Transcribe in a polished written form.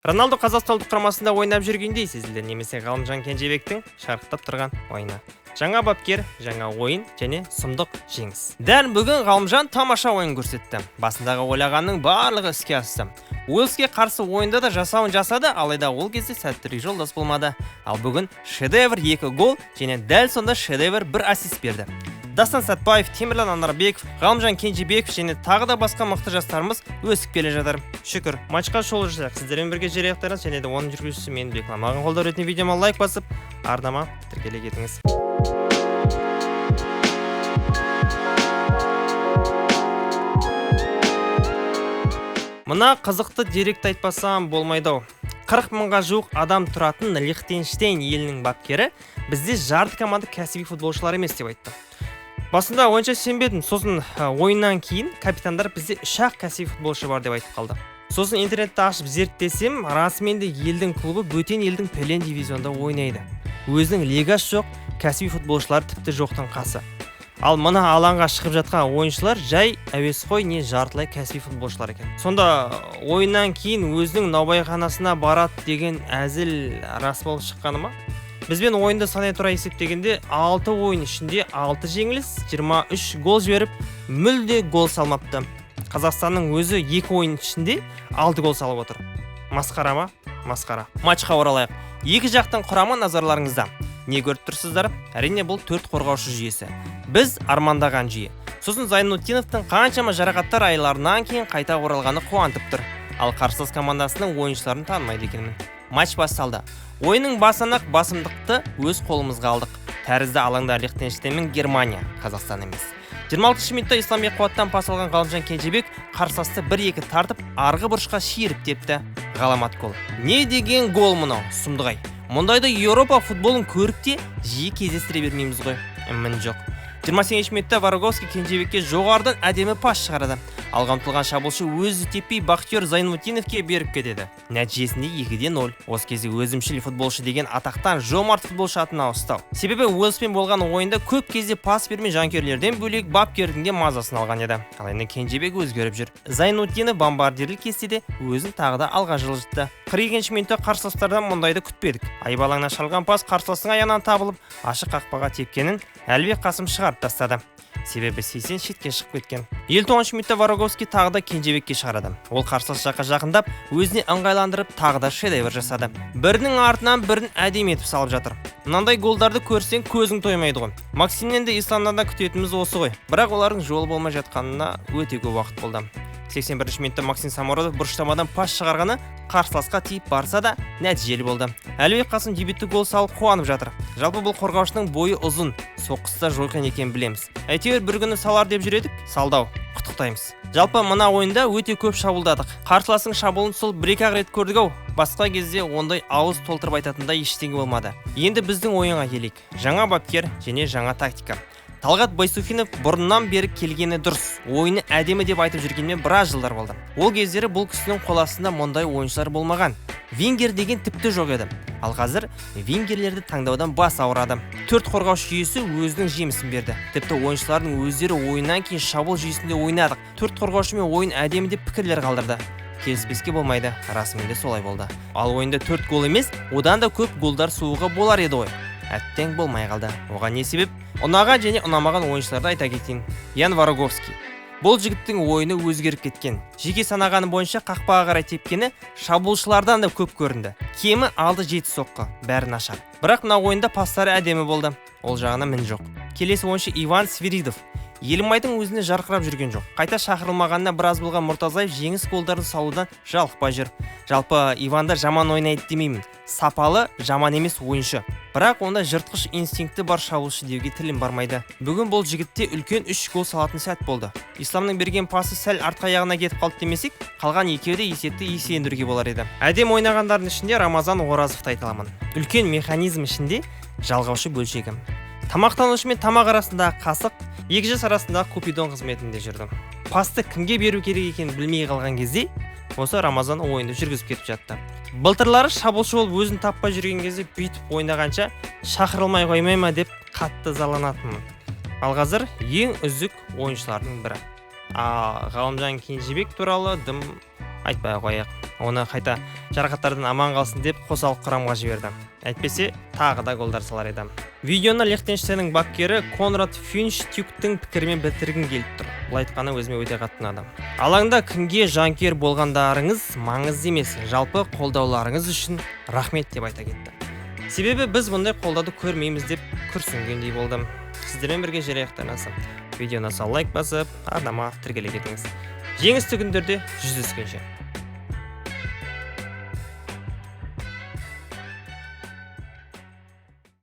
Роналду Қазақстан құрамасында ойнап жүргендей сезілді, немесе Ғалымжан Кенжебектің шарықтап тұрған ойыны. Жаңа бапкер, жаңа ойын және сұмдық жеңіс. Дәл бүгін Ғалымжан тамаша ойын көрсетті. Басындағы ойлағанның барлығы іске асты. Уэльске қарсы ойында да жасауын жасады, алайда ол кезде сәттілік жолдас болмады. Ал бүгін шедевр 2 гол және дәл сонда шедевр 1 ассист берді. Дастан Сәтбаев, Темірлан Анарбеков, Ғалымжан Кенжебеков және тағы да басқа мықты жастарымыз өсіп келе жатыр. Шүкір, матчқа шоу жасайық. Сіздермен бірге жерияқтарыңыз және де оның жүргізушісі мен Беклан. Маған қолдау ретінде видеома лайк басып, арнама тіркеле кетіңіз. Мына қызықты деректі айтпасам болмайды. 40 мыңға жуық адам тұратын Лихтенштейн елінің бапкері бізде жарты команда кәсіби футболшылар емес деп айтты. Басында ойынша сенбедім, сосын ойыннан кейін капитандар бізде 3-ақ кәсіби футболшы бар деп айтып қалды. Сосын интернетті ашып зерттесем, расымен де елдің клубы бөтен елдің пәлен дивизионда ойнайды. Өзінің лигасы жоқ, кәсіби футболшылар тіпті жоқтың қасы. Ал мына алаңға шығып жатқан ойыншылар жай әуесқой не жартылай кәсіби футболшылар екен. Сонда ойыннан кейін өзінің наубайханасына барады деген әзіл рас болып шыққаны ма? Бізбен ойынды санай тұра есептегенде 6 ойын ішінде 6 жеңіліс, 23 гол жіберіп, мүлде гол салмапты. Қазақстанның өзі 2 ойын ішінде 6 гол салып отыр. Масқара ма? Масқара. Матчқа оралайық. Екі жақтың құрамы назарларыңызда. Не көріп тұрсыздар? Әрине бұл 4 қорғаушы жүйесі. Біз армандаған жүйе. Сосын Зайнутдиновтың қаншама жарақаттар айларынан кейін қайта оралғаны қуантып тұр. Ал қарсылас командасының ойыншыларын танымайды екенмін. Матч басталды. Ойынның басынан-ақ басымдықты өз қолымызға алдық. Тәрізді алаңда Лихтенштейн мен Германия, Қазақстан емес. 26 минутта Ислам Бекқуаттан пас алған Ғалымжан Кенжебек қарсыласты 1-2 тартып, арғы бұрышқа шиіріп тепті. Ғаламат гол. Не деген гол мұнау, сұмдық-ай. Мұндайды Еуропа футболын көрікте жиі кездестіре бермейміз ғой. Мін жоқ. 28 минутта Вороговский Кенжебекке жоғарыдан әдемі пас шығарады. Алға ұмтылған шабуылшы өзі теппей Бахтияр Зайнутдиновке беріп кетеді. Нәтижесінде 2-0. Осы кезде өзімшіл футболшы деген атақтан жомарт футболшы атына ауыстау. Себебі Уэльспен болған ойында көп кезде пас бермей жанкүйерлерден бөлек бапкердің де мазасын алған еді. Ал енді Кенжебек өзгеріп жүр. Зайнутдинов бомбардирлік кестеде өзін тағы да алға жылжытты. 42 минутта қарсыластардан мұндайды күтпедік. Айбалаңнан шалған пас қарсыластың аяғынан табылып, ашық қақпаға тепкенін Әлібек Қасым шығарып тастады. Себебі 80 шетке шығып кеткен. 59 минутта Вороговский тағы да Кенжебекке шығарады. Ол қарсылас жаққа жақындап, өзіне ыңғайландырып тағы да шедевр жасады. Бірінің артынан бірін әдемі етіп салып жатыр. Мынандай голдарды көрсең көзің тоймайды ғой. Максимнен де Исламнан да күтетініміз осы ғой. Бірақ олардың жолы болмай жатқанына өте көп уақыт болды. 81 минутта Максим Самородов бұрыштамадан пас шығарғаны қарсыласқа тиіп барса да нәтижелі болды. Әлібек Қасым дебютті гол салып қуанып жатыр. Жалпы бұл қорғаушының бойы ұзын, соққыста жойқан екен білеміз. Әйтеуір бір күні салар деп жүредік, салдау. Құттықтаймыз. Жалпы мына ойында өте көп шабуылдадық. Қарсыластың шабуылын сол 1-2 рет көрдік-ау. Басқа кезде ондай ауыз толтырып айтатындай ештеңе болмады. Енді біздің ойынға келейік. Жаңа бапкер және жаңа тактика. Талғат Байсуфинов бұрыннан бері келгені дұрыс. Ойыны әдемі деп айтып жүргенмен біраз жылдар болды. Ол кездері бұл кісінің қол астында мұндай ойыншылар болмаған. Вингер деген тіпті жоқ еді. Ал қазір вингерлерді таңдаудан бас ауырады. 4 қорғаушы жүйесі өзінің жемісін берді. Тіпті ойыншылардың өздері ойыннан кейін шабуыл жүйесінде ойнадық. 4 қорғаушымен ойын әдемі деп пікірлер қалдырды. Келіспеске болмайды, расымен де солай болды. Ал ойында 4 гол емес, одан да көп голдар соғуға болар еді ғой. Әттең болмай қалды. Оған не себеп? Ұнаған және ұнамаған ойыншыларды айта кетейін. Ян Вороговский. Бұл жігіттің ойыны өзгеріп кеткен. Жеке санағаны бойынша қақпаға қарай тепкені шабуылшылардан да көп көрінді. Кемі алды 7 соққы, бәрі нашар. Бірақ мына ойында пастары әдемі болды. Ол жағына мін жоқ. Келесі ойыншы Иван Свиридов. Елімайдың өзіне жарқырап жүрген жоқ. Қайта шақырылмағанына біраз болған Мұртазаев жеңіс голдарын салудан жалықпай жүр. Жалпы Иванда жаман ойнайды демеймін. Сапалы, жаман емес ойыншы. Бірақ онда жыртқыш инстинкті бар шабуылшы деуге тілім бармайды. Бүгін бұл жігітте үлкен 3 гол салатын сәт болды. Исламның берген пасы сәл артқа аяғына кетіп қалды демесек, қалған екеуі де есепті есендіруге болар еді. Әдем ойнағандардың ішінде Рамазан Оразовты айта аламын. Үлкен механизм ішінде жалғаушы бөлшегі. Тамақтанушы мен тамақ арасындағы қасық, екі жас арасындағы купидон қызметінде жүрді. Пасты кімге беру керек екенін білмей қалған кезде, осы Рамазан ойынды жүргізіп кетіп жатты. Былтырлары шабуылшы болып өзін таппай жүрген кезде бүйтіп ойнағанша шақырылмай қоймай ма деп қатты заланатынмын. Ал қазір ең үздік ойыншылардың бірі. Ғалымжан Кенжебек туралы дым айтпай қояйық. Оны қайта жарақаттардан аман қалсын деп қосалық құрамға жіберді. Әйтпесе тағы да голдар салар еді. Видеоны Лихтенштейннің бапкері Конрад Фюнштюктің пікірімен бітіргім келіп тұр. Бұл айтқаны өзіме өте қатты ұнады. Алаңда кімге жанкүйер болғандарыңыз маңызды емес, жалпы қолдауларыңыз үшін рахмет деп айта кетті. Себебі біз бұндай қолдауды көрмейміз деп күрсінгендей болдым. Сіздермен бірге жераяқтарнасым. Видеоны лайк басып, арнама тіркеле кетіңіз. Жеңісті күндерде жүздескенше.